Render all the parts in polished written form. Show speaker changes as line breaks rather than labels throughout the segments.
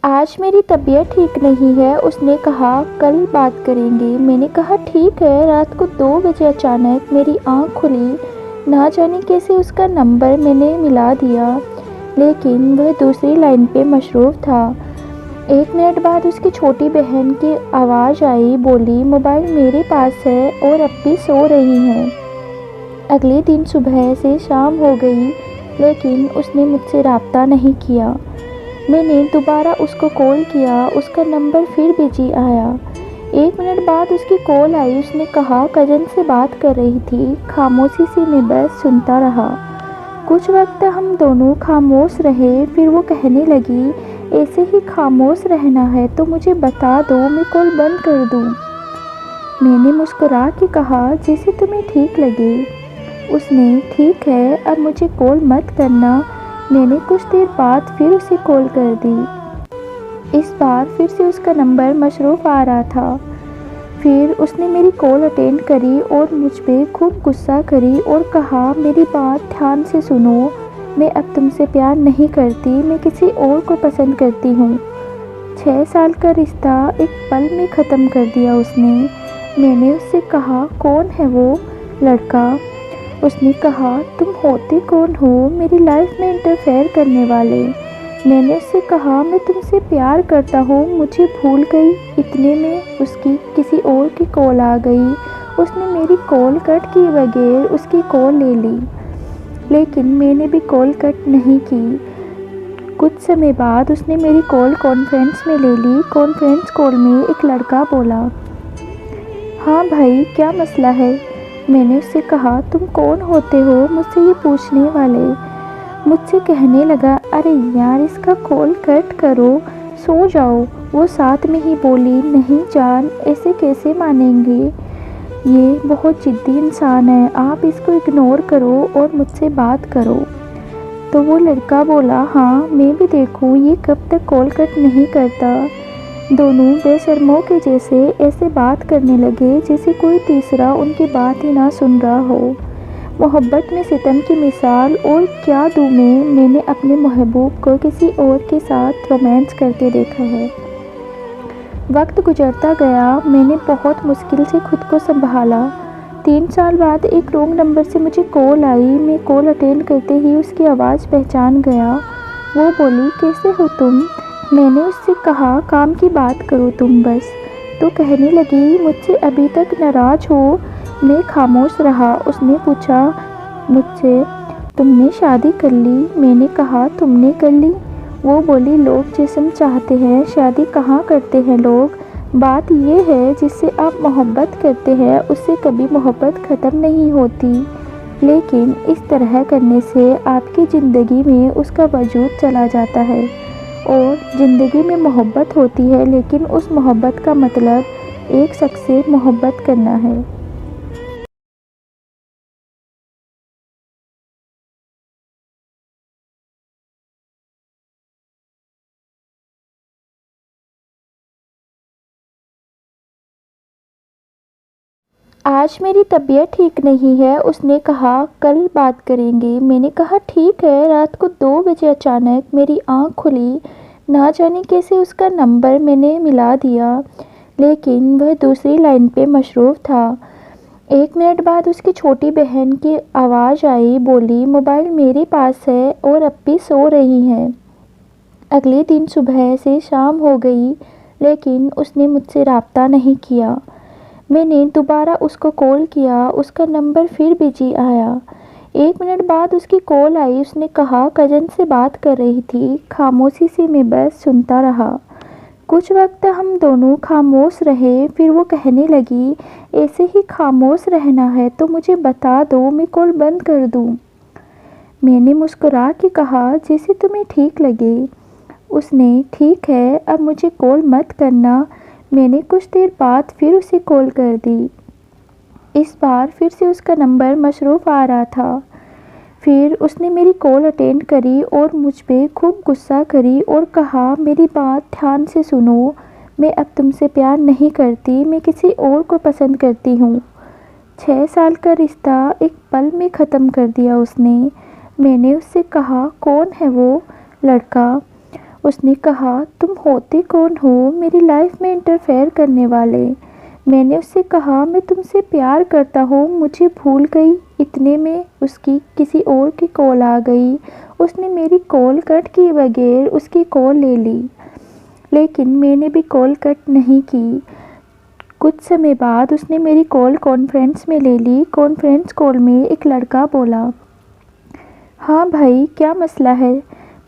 آج میری طبیعت ٹھیک نہیں ہے، اس نے کہا کل بات کریں گے۔ میں نے کہا ٹھیک ہے۔ رات کو 2 بجے اچانک میری آنکھ کھلی، نہ جانے کیسے اس کا نمبر میں نے ملا دیا، لیکن وہ دوسری لائن پہ مصروف تھا۔ 1 منٹ بعد اس کی چھوٹی بہن کی آواز آئی، بولی موبائل میرے پاس ہے اور اپی سو رہی ہیں۔ اگلے دن صبح سے شام ہو گئی لیکن اس نے مجھ سے رابطہ نہیں کیا۔ میں نے دوبارہ اس کو کال کیا، اس کا نمبر پھر بزی آیا۔ 1 منٹ بعد اس کی کال آئی، اس نے کہا کزن سے بات کر رہی تھی۔ خاموشی سے میں بس سنتا رہا۔ کچھ وقت ہم دونوں خاموش رہے، پھر وہ کہنے لگی ایسے ہی خاموش رہنا ہے تو مجھے بتا دو، میں کال بند کر دوں۔ میں نے مسکرا کے کہا جیسے تمہیں ٹھیک لگے۔ اس نے ٹھیک ہے، اب مجھے کال مت کرنا۔ میں نے کچھ دیر بعد پھر اسے کال کر دی۔ اس بار پھر سے اس کا نمبر مصروف آ رہا تھا۔ پھر اس نے میری کال اٹینڈ کری اور مجھ پہ خوب غصہ کری اور کہا میری بات دھیان سے سنو، میں اب تم سے پیار نہیں کرتی، میں کسی اور کو پسند کرتی ہوں۔ 6 سال کا رشتہ ایک پل میں ختم کر دیا اس نے۔ میں نے اس سے کہا کون ہے وہ لڑکا؟ اس نے کہا تم ہوتے کون ہو میری لائف میں انٹرفیئر کرنے والے؟ میں نے اس سے کہا میں تم سے پیار کرتا ہوں، مجھے بھول گئی۔ اتنے میں اس کی کسی اور کی کال آ گئی۔ اس نے میری کال کٹ کیے بغیر اس کی کال لے لی، لیکن میں نے بھی کال کٹ نہیں کی۔ کچھ سمے بعد اس نے میری کال کانفرنس میں لے لی۔ کانفرنس کال میں ایک لڑکا بولا، ہاں بھائی کیا مسئلہ ہے؟ میں نے اس سے کہا تم کون ہوتے ہو مجھ سے یہ پوچھنے والے؟ مجھ سے کہنے لگا ارے یار اس کا کال کٹ کرو، سو جاؤ۔ وہ ساتھ میں ہی بولی نہیں جان، ایسے کیسے مانیں گے، یہ بہت جدی انسان ہے، آپ اس کو اگنور کرو اور مجھ سے بات کرو۔ تو وہ لڑکا بولا ہاں میں بھی دیکھوں یہ کب تک کال کٹ نہیں کرتا۔ دونوں بے شرموں کے جیسے ایسے بات کرنے لگے جیسے کوئی تیسرا ان کی بات ہی نہ سن رہا ہو۔ محبت میں ستم کی مثال، اور کیا دوں میں نے اپنے محبوب کو کسی اور کے ساتھ رومانس کرتے دیکھا ہے۔ وقت گزرتا گیا، میں نے بہت مشکل سے خود کو سنبھالا۔ 3 سال بعد ایک رانگ نمبر سے مجھے کال آئی۔ میں کال اٹینڈ کرتے ہی اس کی آواز پہچان گیا۔ وہ بولی کیسے ہو تم؟ میں نے اس سے کہا کام کی بات کرو تم بس۔ تو کہنے لگی مجھ سے ابھی تک ناراض ہو؟ میں خاموش رہا۔ اس نے پوچھا مجھ سے تم نے شادی کر لی؟ میں نے کہا تم نے کر لی؟ وہ بولی لوگ جسم چاہتے ہیں، شادی کہاں کرتے ہیں لوگ، بات یہ ہے جس سے آپ محبت کرتے ہیں اس سے کبھی محبت ختم نہیں ہوتی، لیکن اس طرح کرنے سے آپ کی زندگی میں اس کا وجود چلا جاتا ہے، اور زندگی میں محبت ہوتی ہے لیکن اس محبت کا مطلب ایک شخص سے محبت کرنا ہے۔ آج میری طبیعت ٹھیک نہیں ہے، اس نے کہا کل بات کریں گے۔ میں نے کہا ٹھیک ہے۔ رات کو 2 بجے اچانک میری آنکھ کھلی، نہ جانے کیسے اس کا نمبر میں نے ملا دیا، لیکن وہ دوسری لائن پہ مصروف تھا۔ 1 منٹ بعد اس کی چھوٹی بہن کی آواز آئی، بولی موبائل میرے پاس ہے اور اپی سو رہی ہیں۔ اگلے دن صبح سے شام ہو گئی لیکن اس نے مجھ سے رابطہ نہیں کیا۔ میں نے دوبارہ اس کو کال کیا، اس کا نمبر پھر بزی آیا۔ 1 منٹ بعد اس کی کال آئی، اس نے کہا کزن سے بات کر رہی تھی۔ خاموشی سے میں بس سنتا رہا۔ کچھ وقت ہم دونوں خاموش رہے، پھر وہ کہنے لگی ایسے ہی خاموش رہنا ہے تو مجھے بتا دو، میں کال بند کر دوں۔ میں نے مسکرا کے کہا جیسے تمہیں ٹھیک لگے۔ اس نے ٹھیک ہے، اب مجھے کال مت کرنا۔ میں نے کچھ دیر بعد پھر اسے کال کر دی۔ اس بار پھر سے اس کا نمبر مصروف آ رہا تھا۔ پھر اس نے میری کال اٹینڈ کری اور مجھ پہ خوب غصہ کری اور کہا میری بات دھیان سے سنو، میں اب تم سے پیار نہیں کرتی، میں کسی اور کو پسند کرتی ہوں۔ 6 سال کا رشتہ ایک پل میں ختم کر دیا اس نے۔ میں نے اس سے کہا کون ہے وہ لڑکا؟ اس نے کہا تم ہوتے کون ہو میری لائف میں انٹرفیئر کرنے والے؟ میں نے اس سے کہا میں تم سے پیار کرتا ہوں، مجھے بھول گئی؟ اتنے میں اس کی کسی اور کی کال آ گئی۔ اس نے میری کال کٹ کیے بغیر اس کی کال لے لی، لیکن میں نے بھی کال کٹ نہیں کی۔ کچھ سمے بعد اس نے میری کال کانفرنس میں لے لی۔ کانفرنس کال میں ایک لڑکا بولا، ہاں بھائی کیا مسئلہ ہے؟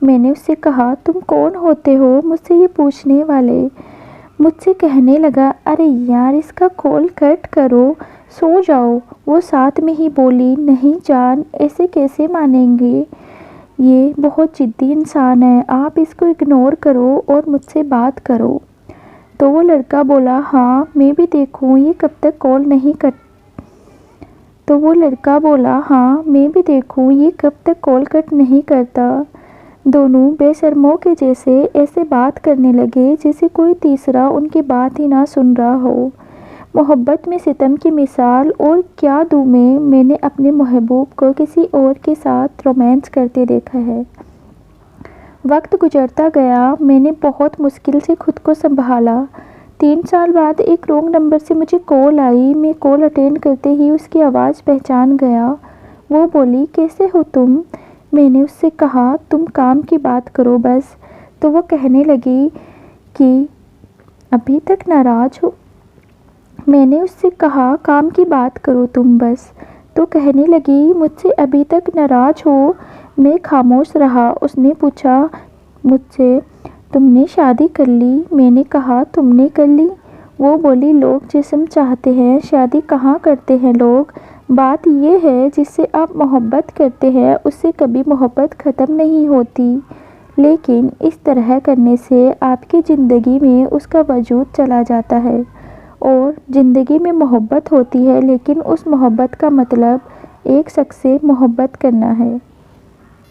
میں نے اس سے کہا تم کون ہوتے ہو مجھ سے یہ پوچھنے والے؟ مجھ سے کہنے لگا، ارے یار اس کا کال کٹ کرو، سو جاؤ۔ وہ ساتھ میں ہی بولی، نہیں جان ایسے کیسے مانیں گے، یہ بہت جدی انسان ہے، آپ اس کو اگنور کرو اور مجھ سے بات کرو۔ تو وہ لڑکا بولا، ہاں میں بھی دیکھوں یہ کب تک کال نہیں کٹ نہیں کرتا۔ دونوں بے شرموں کے جیسے ایسے بات کرنے لگے جیسے کوئی تیسرا ان کی بات ہی نہ سن رہا ہو۔ محبت میں ستم کی مثال، اور کیا دوں میں نے اپنے محبوب کو کسی اور کے ساتھ رومانس کرتے دیکھا ہے۔ وقت گزرتا گیا، میں نے بہت مشکل سے خود کو سنبھالا۔ 3 سال بعد ایک رانگ نمبر سے مجھے کال آئی۔ میں کال اٹینڈ کرتے ہی اس کی آواز پہچان گیا۔ وہ بولی، کیسے ہو تم؟ میں نے اس سے کہا، تم کام کی بات کرو بس۔ تو وہ کہنے لگی کہ ابھی تک ناراض ہو؟ میں نے اس سے کہا، کام کی بات کرو تم بس۔ تو کہنے لگی، مجھ سے ابھی تک ناراض ہو؟ میں خاموش رہا۔ اس نے پوچھا مجھ سے، تم نے شادی کر لی؟ میں نے کہا، تم نے کر لی؟ وہ بولی، لوگ جسم چاہتے ہیں، شادی کہاں کرتے ہیں لوگ، بات یہ ہے جس سے آپ محبت کرتے ہیں اس سے کبھی محبت ختم نہیں ہوتی، لیکن اس طرح کرنے سے آپ کی زندگی میں اس کا وجود چلا جاتا ہے، اور زندگی میں محبت ہوتی ہے لیکن اس محبت کا مطلب ایک شخص سے محبت کرنا ہے۔